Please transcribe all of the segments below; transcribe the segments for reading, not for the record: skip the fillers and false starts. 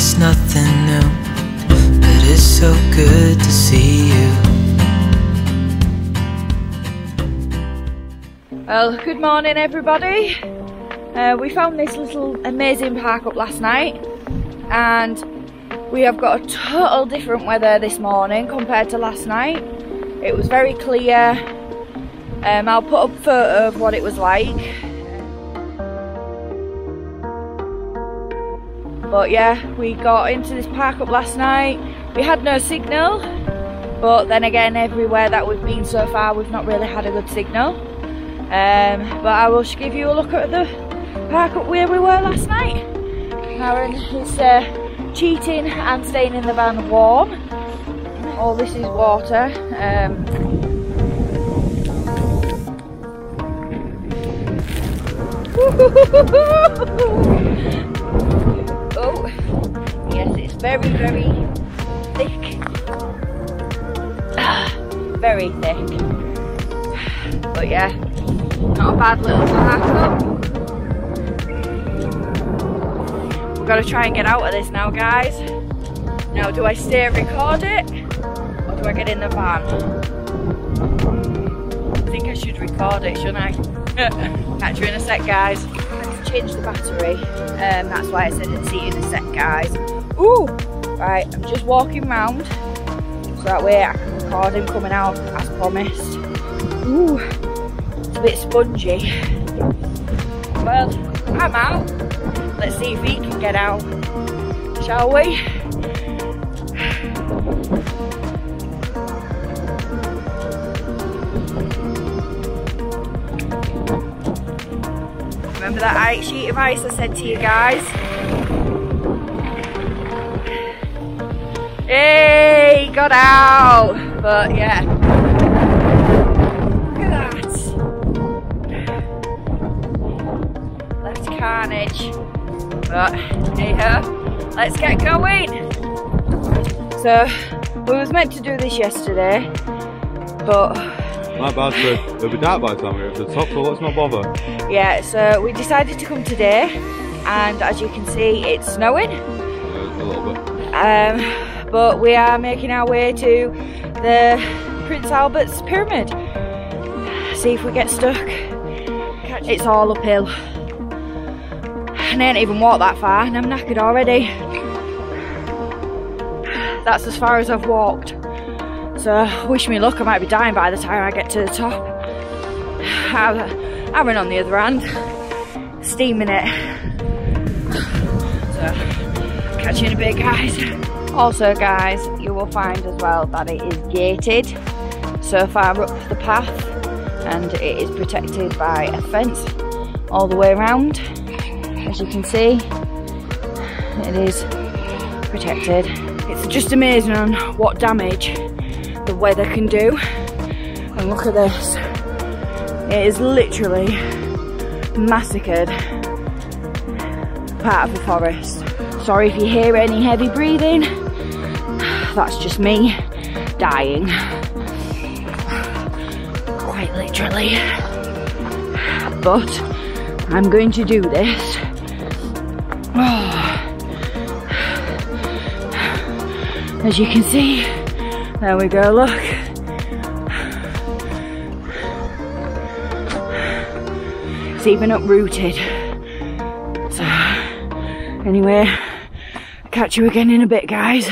it's nothing new, but it's so good to see you. Well, good morning everybody. We found this little amazing park up last night, and we have got a total different weather this morning compared to last night. It was very clear. I'll put up a photo of what it was like. But yeah, we got into this park up last night. We had no signal, but then again, everywhere that we've been so far, we've not really had a good signal. But I will give you a look at the park up where we were last night. Aaron is cheating and staying in the van warm. All this is water. Oh, yes, it's very, very thick. Very thick. But yeah, not a bad little park up. We've got to try and get out of this now, guys. Now, do I stay and record it, or do I get in the van? I think I should record it, shouldn't I? Catch you in a sec, guys. I had to change the battery, that's why I said I'd see you in a sec, guys. Ooh! Right, I'm just walking round, so that way I can record him coming out, as promised. Ooh, it's a bit spongy. Well, I'm out. Let's see if he can get out, shall we? Remember that sheet of ice I said to you guys? Hey, got out! But yeah, look at that. Left carnage. But hey ho, let's get going. So we was meant to do this yesterday, but my bad, so it'll be dark by the time we get to the top, so let's not bother. Yeah, so we decided to come today, and as you can see, it's snowing. A little bit. But we are making our way to the Prince Alerts Pyramid. See if we get stuck. It's all uphill. And I ain't even walked that far, and I'm knackered already. That's as far as I've walked. So, wish me luck, I might be dying by the time I get to the top. Aaron on the other hand, steaming it. So, catch you in a bit, guys. Also, guys, you will find as well that it is gated so far up the path, and it is protected by a fence all the way around. As you can see, it is protected. It's just amazing on what damage the weather can do. And look at this. It is literally massacred part of the forest. Sorry if you hear any heavy breathing. That's just me dying. Quite literally. But I'm going to do this. Oh. As you can see, there we go, look. It's even uprooted. So, anyway, I'll catch you again in a bit, guys.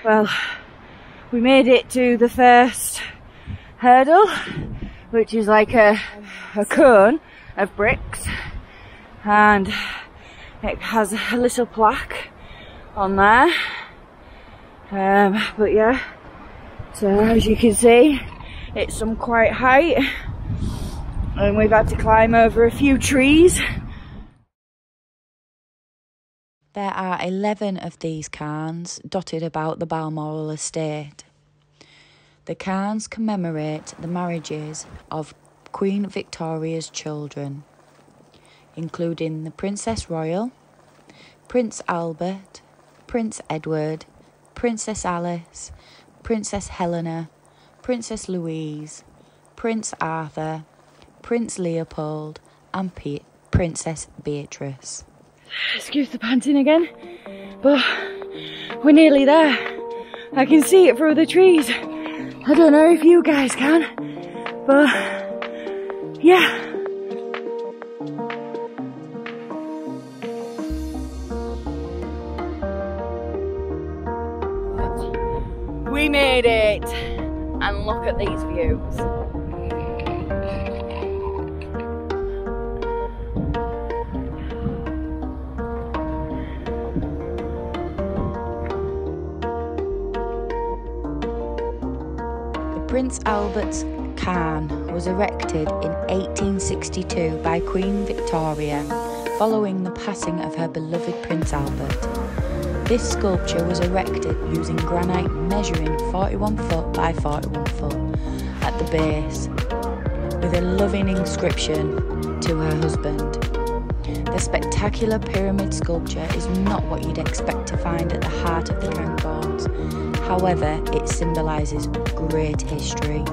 Well, we made it to the first hurdle, which is like a cone of bricks, and it has a little plaque on there. But yeah, so as you can see, it's some quite height, and we've had to climb over a few trees. There are 11 of these cairns dotted about the Balmoral estate. The cairns commemorate the marriages of Queen Victoria's children, including the Princess Royal, Prince Albert, Prince Edward, Princess Alice, Princess Helena, Princess Louise, Prince Arthur, Prince Leopold and Princess Beatrice. Excuse the panting again, but we're nearly there. I can see it through the trees. I don't know if you guys can, but yeah. We made it, and look at these views. Prince Alerts Cairn was erected in 1862 by Queen Victoria following the passing of her beloved Prince Albert. This sculpture was erected using granite measuring 41 foot by 41 foot at the base, with a loving inscription to her husband. The spectacular pyramid sculpture is not what you'd expect to find at the heart of the Cairngorms. However, it symbolises great history.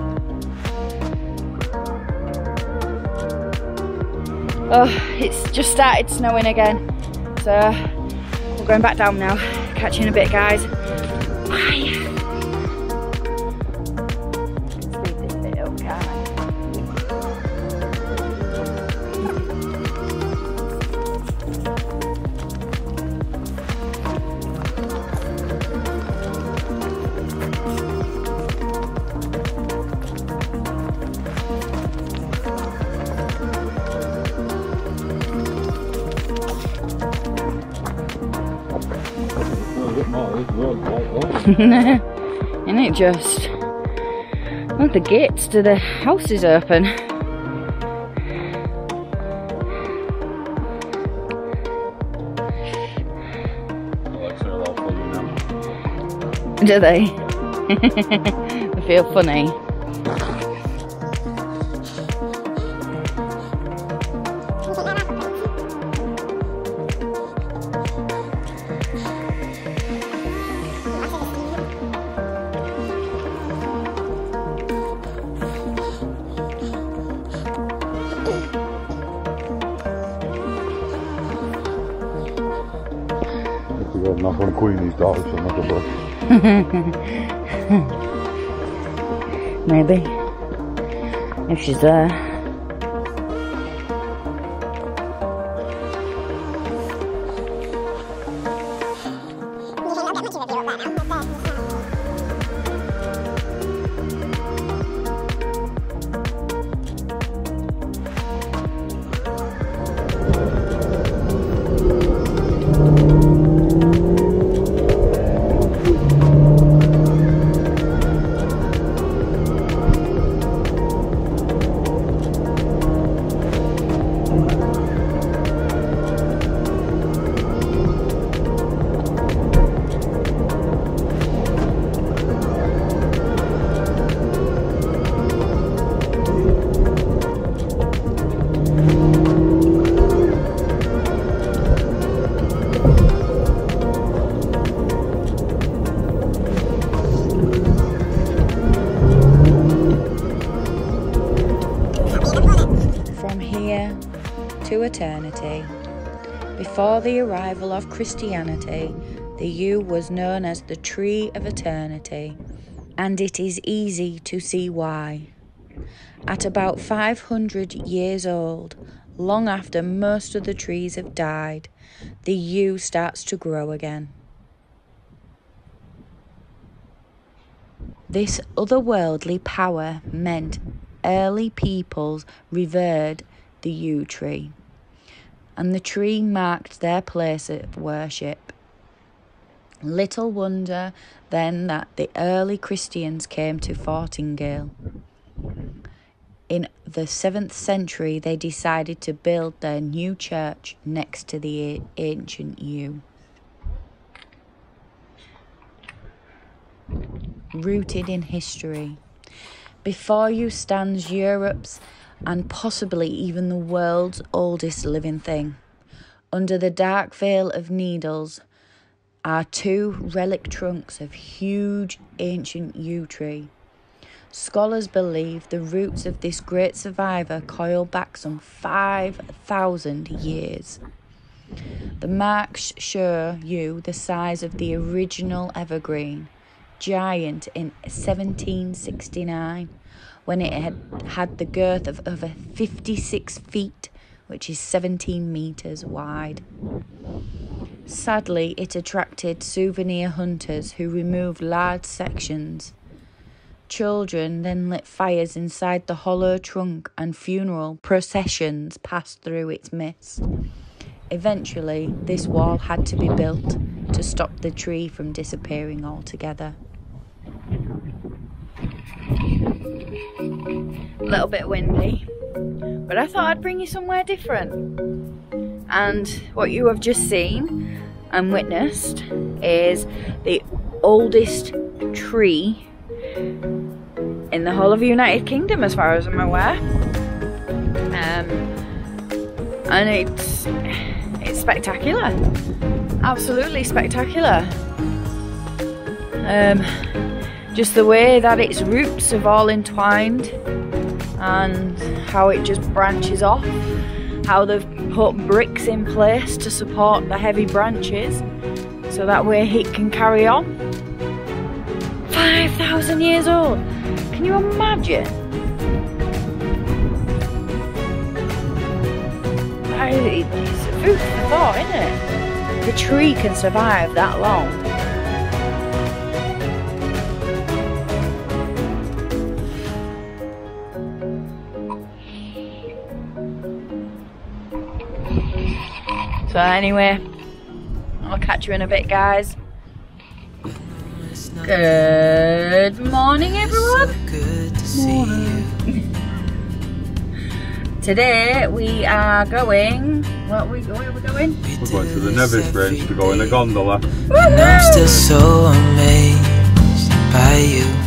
Oh, it's just started snowing again, so we're going back down now. Catch you in a bit, guys. Bye. Let's leave this bit up, can't I? Isn't it just? Well, the gates to the house is open. Do they? They feel funny. Knock on Queenie's door, she'll knock a bush. Maybe. If she's there. To eternity. Before the arrival of Christianity, the yew was known as the Tree of Eternity, and it is easy to see why. At about 500 years old, long after most of the trees have died, the yew starts to grow again. This otherworldly power meant early peoples revered the yew tree, and the tree marked their place of worship. Little wonder then that the early Christians came to Fortingale. In the 7th century, they decided to build their new church next to the ancient yew. Rooted in history. Before you stands Europe's and possibly even the world's oldest living thing. Under the dark veil of needles are 2 relic trunks of huge ancient yew tree. Scholars believe the roots of this great survivor coil back some 5,000 years. The marks show you the size of the original evergreen, giant in 1769, when it had the girth of over 56 feet, which is 17 metres wide. Sadly, it attracted souvenir hunters who removed large sections. Children then lit fires inside the hollow trunk, and funeral processions passed through its midst. Eventually, this wall had to be built to stop the tree from disappearing altogether. A little bit windy, but I thought I'd bring you somewhere different. And what you have just seen and witnessed is the oldest tree in the whole of the United Kingdom, as far as I'm aware. And it's spectacular, absolutely spectacular. Just the way that its roots have all entwined and how it just branches off, how they've put bricks in place to support the heavy branches so that way it can carry on. 5,000 years old, can you imagine? It's food for thought, isn't it? The tree can survive that long. So anyway, I'll catch you in a bit, guys. Good morning, everyone. Morning. Today we are going. Where are we going? We're going to the Nevis Bridge to go in a gondola. And I'm still so amazed by you.